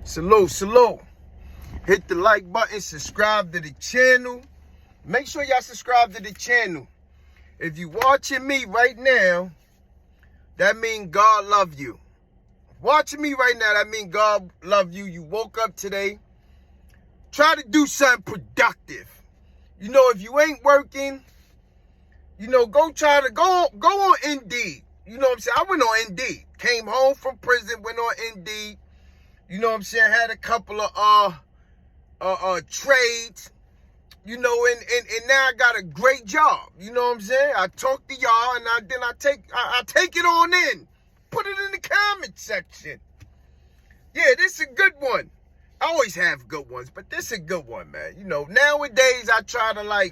Salute. Hit the like button, subscribe to the channel. Make sure y'all subscribe to the channel. If you watching me right now, that means God love you. Watching me right now, that means God love you. You woke up today. Try to do something productive. You know, if you ain't working, you know, go on Indeed. You know what I'm saying? I went on Indeed. Came home from prison, went on Indeed. You know what I'm saying? Had a couple of trades. You know, and now I got a great job. You know what I'm saying? I talk to y'all, and then I take it on in. Put it in the comment section. Yeah, this is a good one. I always have good ones, but this is a good one, man. You know, nowadays I try to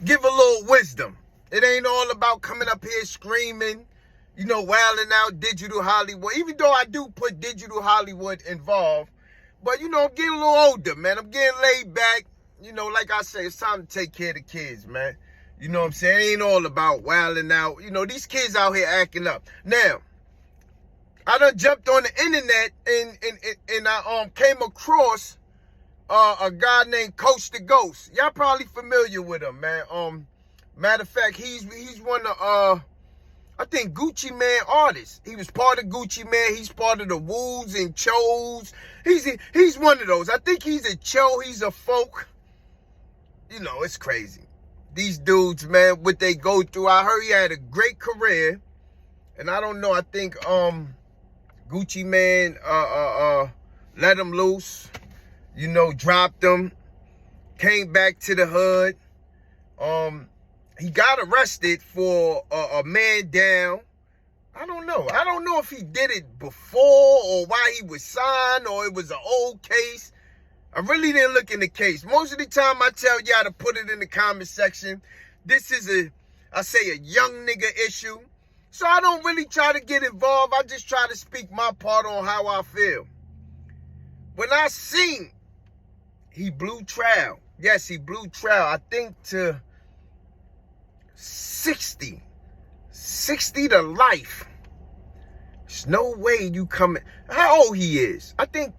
give a little wisdom. It ain't all about coming up here screaming, you know, wilding out digital Hollywood. Even though I do put digital Hollywood involved, but you know, I'm getting a little older, man. I'm getting laid back. You know, like I say, it's time to take care of the kids, man. You know what I'm saying? It ain't all about wilding out. You know, these kids out here acting up. Now, I done jumped on the internet and I came across a guy named Coach the Ghost. Y'all probably familiar with him, man. Matter of fact, he's one of I think Gucci Mane artists. He was part of Gucci Mane. He's part of the Woos and Choos. He's one of those. I think he's a Cho. He's a folk. You know, it's crazy. These dudes, man, what they go through. I heard he had a great career, and I don't know. I think Gucci Mane let him loose. You know, dropped him. Came back to the hood. He got arrested for a man down. I don't know. I don't know if he did it before or why he was signed or it was an old case. I really didn't look in the case. Most of the time I tell y'all to put it in the comment section. This is a young nigga issue. So I don't really try to get involved. I just try to speak my part on how I feel. When I seen he blew trial. Yes, he blew trial. I think to 60 to life. There's no way you come. How old he is? I think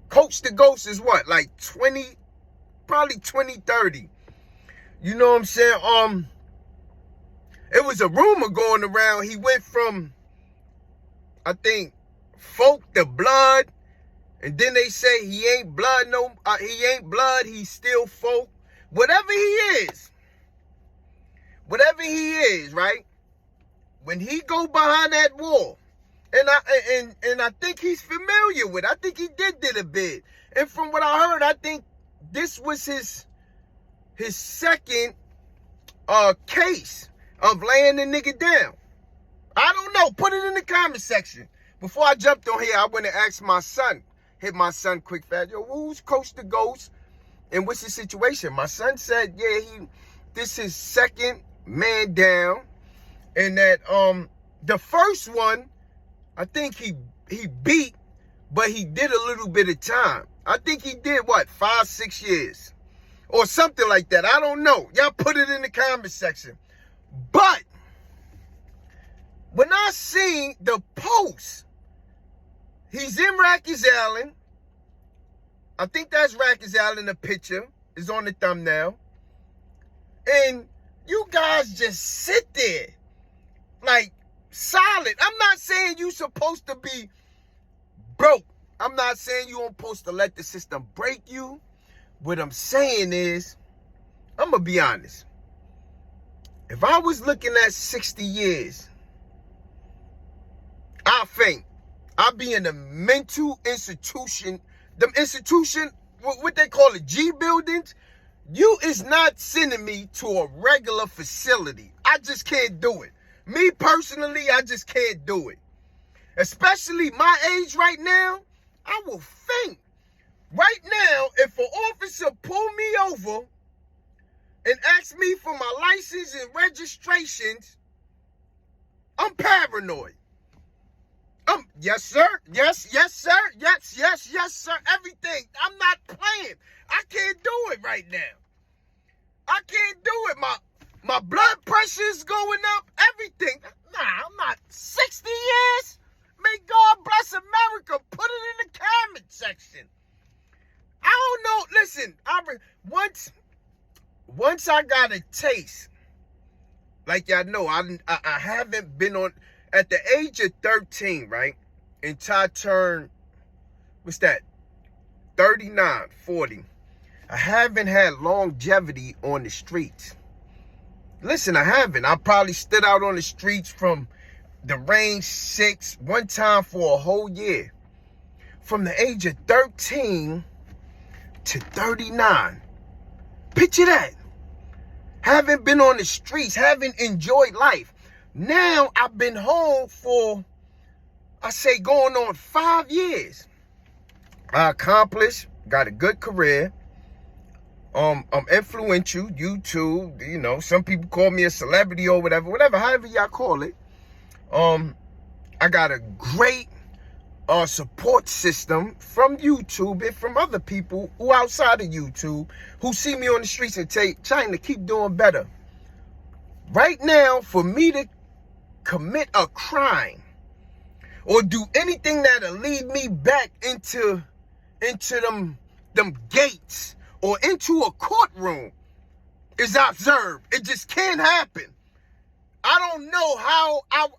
Coach the Ghost is what, like 20, probably 20, 30. You know what I'm saying? It was a rumor going around. He went from, I think, folk to blood, and then they say he ain't blood. No, he ain't blood. He's still folk. Whatever he is, right? When he go behind that wall, and I think he's familiar with it. I think he did a bit. And from what I heard, I think this was his second case of laying the nigga down. I don't know. Put it in the comment section. Before I jumped on here, I went and asked my son. Hit my son quick fast. Yo, who's Coach the Ghost? And what's the situation? My son said, yeah, this is second man down. And that the first one, I think he beat, but he did a little bit of time. I think he did, 5-6 years? Or something like that. I don't know. Y'all put it in the comment section. But when I seen the post, he's in Rikers Island. I think that's Rikers Island. The picture is on the thumbnail. And you guys just sit there like solid. I'm not saying you supposed to be broke. I'm not saying you aren't supposed to let the system break you. What I'm saying is, I'm going to be honest. If I was looking at 60 years, I think I'd be in a mental institution. The institution, what they call it, G buildings. You is not sending me to a regular facility. I just can't do it. Me personally, I just can't do it. Especially my age right now, I will faint. Right now, if an officer pull me over and ask me for my license and registrations, I'm paranoid. Yes, sir. Yes, sir. Yes, sir. Everything. I'm not playing. I can't do it right now. I can't do it. My blood pressure is going up. Everything. Nah, I'm not 60 years. May God bless America. Put it in the comments. listen, once I got a taste, like y'all know, I haven't been on, at the age of 13, right? Until I turned, what's that, 39, 40. I haven't had longevity on the streets. Listen, I haven't. I probably stood out on the streets from the range 6 one time for a whole year. From the age of 13 to 39. Picture that. Haven't been on the streets, haven't enjoyed life. Now I've been home for, I say, going on 5 years. I accomplished, got a good career. I'm influential, YouTube, you know, some people call me a celebrity or whatever, however y'all call it. I got a great support system from YouTube and from other people who outside of YouTube who see me on the streets and trying to keep doing better. Right now, for me to commit a crime or do anything that'll lead me back into them gates or into a courtroom is observed. It just can't happen. I don't know how I'm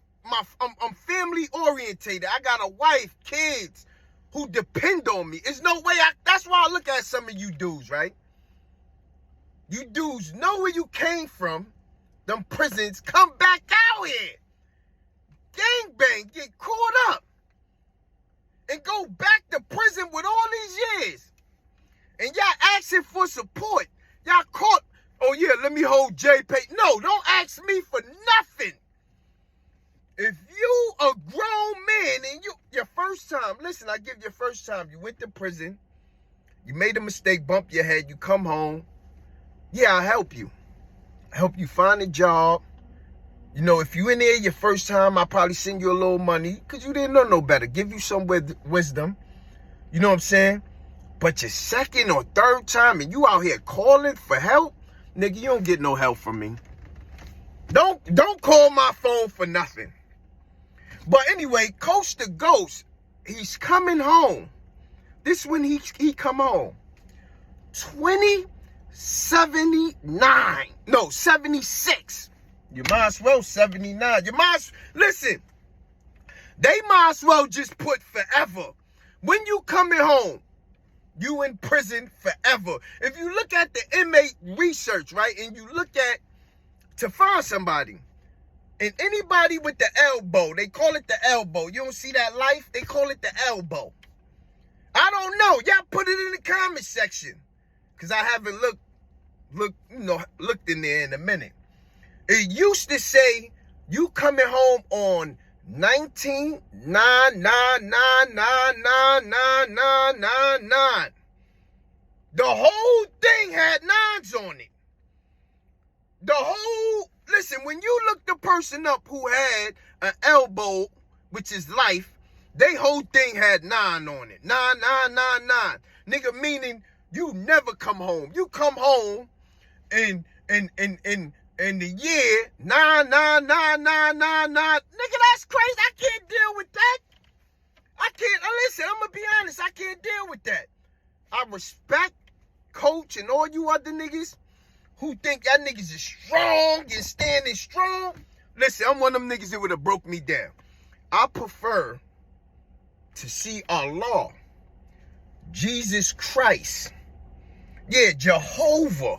family orientated. I got a wife, kids who depend on me. There's no way that's why I look at some of you dudes, right? You dudes know where you came from. Them prisons, come back out here. Gangbang, get caught up. And go back to prison with all these years. And y'all asking for support. Y'all caught, oh yeah, let me hold JP. No, don't ask me for nothing. If you a grown man and your first time, listen, I give you first time, you went to prison, you made a mistake, bump your head, you come home. Yeah, I'll help you. Help you find a job. You know, if you in there your first time, I'll probably send you a little money because you didn't know no better. Give you some wisdom. You know what I'm saying? But your second or third time and you out here calling for help, nigga, you don't get no help from me. Don't call my phone for nothing. But anyway, Coast to Ghost, he's coming home. This when he come home. 76. You might as well 79. Listen, they might as well just put forever. When you coming home, you in prison forever. If you look at the inmate research, right, and you look at to find somebody, and anybody with the elbow, they call it the elbow. You don't see that life? They call it the elbow. I don't know. Y'all put it in the comment section. Because I haven't looked in there in a minute. It used to say you coming home on 19,999,999,999. The whole thing had nines on it. Listen, when you look the person up who had an elbow, which is life, they whole thing had 9 on it. 9999. Nigga, meaning you never come home. You come home in the year 99999. Nigga, that's crazy. I can't deal with that. I can't. Listen, I'm gonna be honest. I can't deal with that. I respect Coach and all you other niggas who think that niggas is strong and standing strong. Listen, I'm one of them niggas that would have broke me down. I prefer to see Allah, Jesus Christ, Jehovah,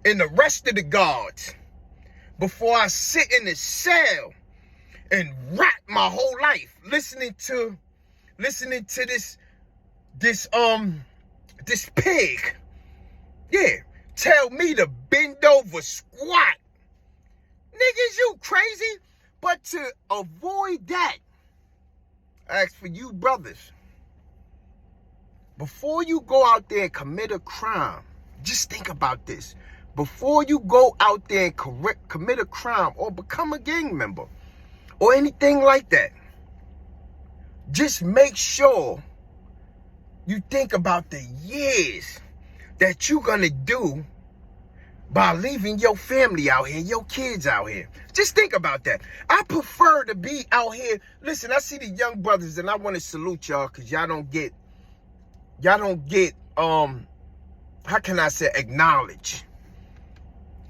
and the rest of the gods before I sit in a cell and rot my whole life listening to this pig. Yeah, tell me to bend over, squat. Niggas, you crazy? But to avoid that, I ask for you brothers, before you go out there and commit a crime, just think about this. Before you go out there and commit a crime or become a gang member or anything like that, just make sure you think about the years that you're going to do by leaving your family out here, your kids out here. Just think about that. I prefer to be out here. Listen, I see the young brothers and I want to salute y'all because y'all don't get how can I say, acknowledge.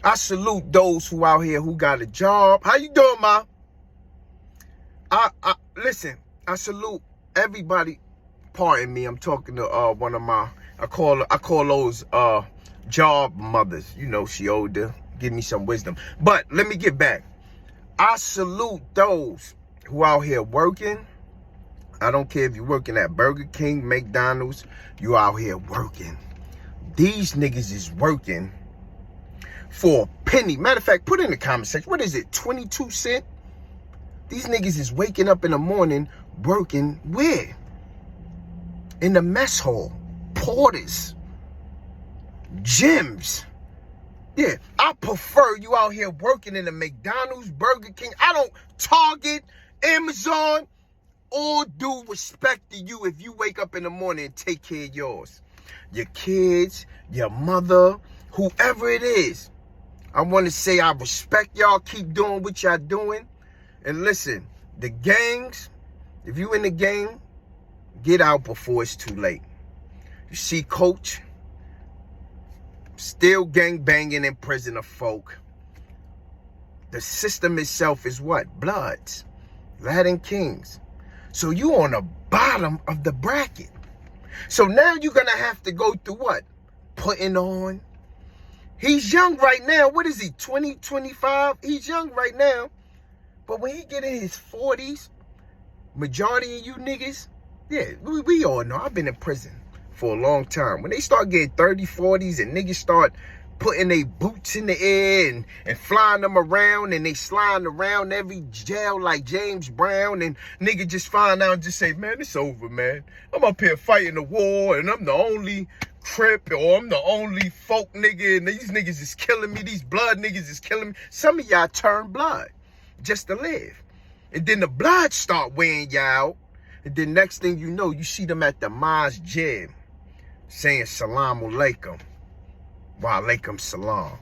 I salute those who out here who got a job. How you doing, Ma? Listen, I salute everybody. Pardon me, I'm talking to one of my, I call those job mothers. You know, she older, give me some wisdom. But let me get back. I salute those who out here working. I don't care if you're working at Burger King, McDonald's, you out here working. These niggas is working for a penny. Matter of fact, put in the comment section, what is it, 22 cents? These niggas is waking up in the morning working where? In the mess hall, porters, gyms. Yeah, I prefer you out here working in a McDonald's, Burger King. I don't Target, Amazon. All due respect to you if you wake up in the morning and take care of yours. Your kids, your mother, whoever it is. I want to say I respect y'all. Keep doing what y'all doing. And listen, the gangs, if you in the gang, get out before it's too late. You see Coach, still gang banging in prison of folk. The system itself is what? Bloods, Latin Kings. So you on the bottom of the bracket. So now you're going to have to go through what? Putting on. He's young right now. What is he, 20, 25? He's young right now. But when he get in his 40s, majority of you niggas, yeah, we all know. I've been in prison for a long time. When they start getting 30, 40s and niggas start putting their boots in the air and flying them around and they sliding around every jail like James Brown, and nigga just find out and just say, man, it's over, man. I'm up here fighting the war and I'm the only Crip or I'm the only folk nigga and these niggas is killing me. These blood niggas is killing me. Some of y'all turn blood just to live. And then the blood start wearing y'all out. And then next thing you know, you see them at the masjid saying salam alaikum. Wa alaikum salam.